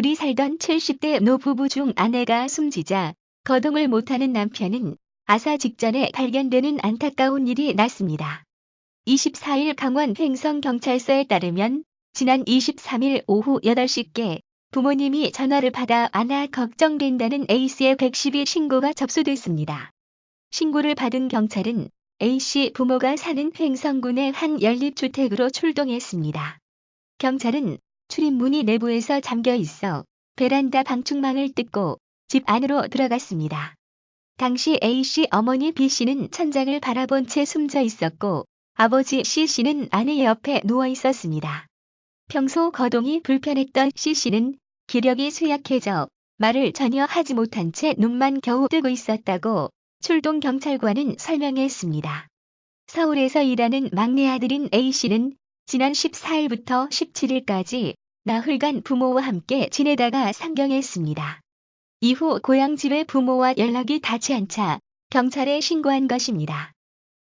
둘이 살던 70대 노부부 중 아내가 숨지자 거동을 못하는 남편은 아사 직전에 발견되는 안타까운 일이 났습니다. 24일 강원 횡성경찰서에 따르면 지난 23일 오후 8시께 부모님이 전화를 받아 아나 걱정된다는 A씨의 112 신고가 접수됐습니다. 신고를 받은 경찰은 A씨 부모가 사는 횡성군의 한 연립주택으로 출동했습니다. 경찰은 출입문이 내부에서 잠겨 있어 베란다 방충망을 뜯고 집 안으로 들어갔습니다. 당시 A씨 어머니 B씨는 천장을 바라본 채 숨져 있었고 아버지 C씨는 아내 옆에 누워 있었습니다. 평소 거동이 불편했던 C씨는 기력이 쇠약해져 말을 전혀 하지 못한 채 눈만 겨우 뜨고 있었다고 출동 경찰관은 설명했습니다. 서울에서 일하는 막내 아들인 A씨는 지난 14일부터 17일까지 나흘간 부모와 함께 지내다가 상경했습니다. 이후 고향집의 부모와 연락이 닿지 않자 경찰에 신고한 것입니다.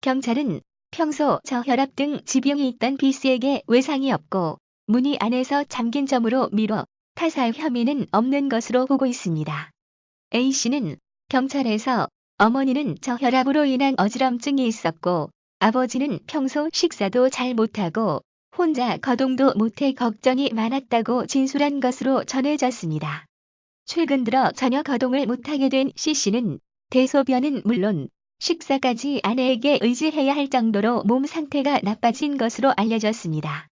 경찰은 평소 저혈압 등 지병이 있던 B씨에게 외상이 없고 문이 안에서 잠긴 점으로 미뤄 타살 혐의는 없는 것으로 보고 있습니다. A씨는 경찰에서 어머니는 저혈압으로 인한 어지럼증이 있었고 아버지는 평소 식사도 잘 못하고 혼자 거동도 못해 걱정이 많았다고 진술한 것으로 전해졌습니다. 최근 들어 전혀 거동을 못하게 된 C씨는 대소변은 물론 식사까지 아내에게 의지해야 할 정도로 몸 상태가 나빠진 것으로 알려졌습니다.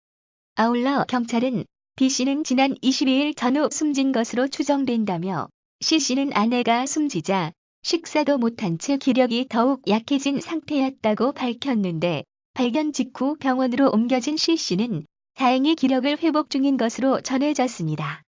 아울러 경찰은 B씨는 지난 22일 전후 숨진 것으로 추정된다며 C씨는 아내가 숨지자 식사도 못한 채 기력이 더욱 약해진 상태였다고 밝혔는데 발견 직후 병원으로 옮겨진 C씨는 다행히 기력을 회복 중인 것으로 전해졌습니다.